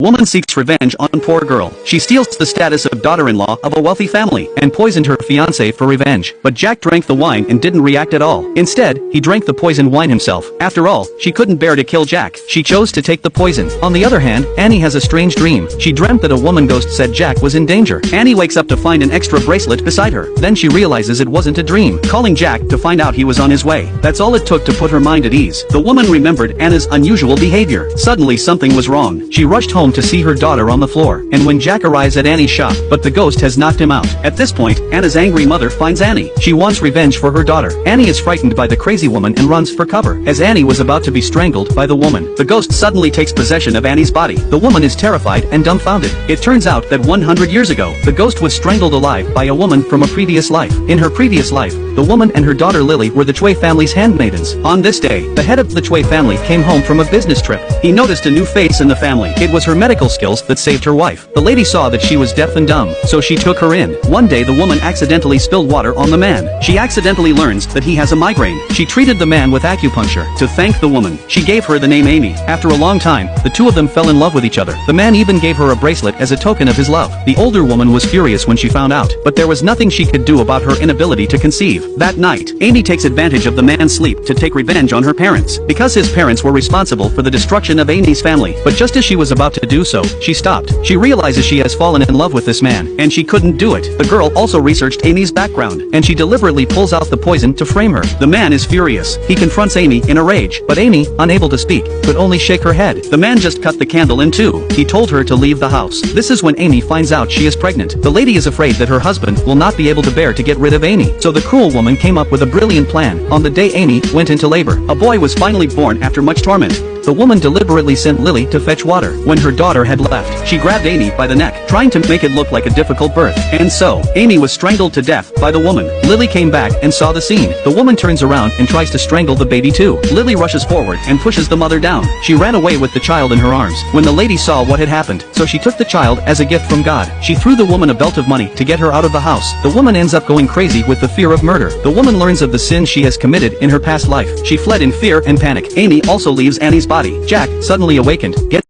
Woman seeks revenge on poor girl. She steals the status of daughter-in-law of a wealthy family and poisoned her fiancé for revenge. But Jack drank the wine and didn't react at all. Instead, he drank the poisoned wine himself. After all, she couldn't bear to kill Jack. She chose to take the poison. On the other hand, Annie has a strange dream. She dreamt that a woman ghost said Jack was in danger. Annie wakes up to find an extra bracelet beside her. Then she realizes it wasn't a dream, calling Jack to find out he was on his way. That's all it took to put her mind at ease. The woman remembered Anna's unusual behavior. Suddenly something was wrong. She rushed home to see her daughter on the floor. And when Jack arrives at Annie's shop, but the ghost has knocked him out. At this point, Anna's angry mother finds Annie. She wants revenge for her daughter. Annie is frightened by the crazy woman and runs for cover. As Annie was about to be strangled by the woman, the ghost suddenly takes possession of Annie's body. The woman is terrified and dumbfounded. It turns out that 100 years ago, the ghost was strangled alive by a woman from a previous life. In her previous life, the woman and her daughter Lily were the Choi family's handmaidens. On this day, the head of the Choi family came home from a business trip. He noticed a new face in the family. It was her medical skills that saved her wife. The lady saw that she was deaf and dumb, so she took her in. One day the woman accidentally spilled water on the man. She accidentally learns that he has a migraine. She treated the man with acupuncture. To thank the woman, she gave her the name Amy. After a long time, the two of them fell in love with each other. The man even gave her a bracelet as a token of his love. The older woman was furious when she found out, but there was nothing she could do about her inability to conceive. That night, Amy takes advantage of the man's sleep to take revenge on her parents, because his parents were responsible for the destruction of Amy's family. But just as she was about to do so, she stopped. She realizes she has fallen in love with this man, and she couldn't do it. The girl also researched Amy's background, and she deliberately pulls out the poison to frame her. The man is furious. He confronts Amy in a rage, but Amy, unable to speak, could only shake her head. The man just cut the candle in two. He told her to leave the house. This is when Amy finds out she is pregnant. The lady is afraid that her husband will not be able to bear to get rid of Amy, so the cruel woman came up with a brilliant plan. On the day Amy went into labor, a boy was finally born after much torment. The woman deliberately sent Lily to fetch water. When her daughter had left, she grabbed Amy by the neck, trying to make it look like a difficult birth. And so, Amy was strangled to death by the woman. Lily came back and saw the scene. The woman turns around and tries to strangle the baby too. Lily rushes forward and pushes the mother down. She ran away with the child in her arms. When the lady saw what had happened, so she took the child as a gift from God. She threw the woman a belt of money to get her out of the house. The woman ends up going crazy with the fear of murder. The woman learns of the sins she has committed in her past life. She fled in fear and panic. Amy also leaves Annie's body. Jack, suddenly awakened, gets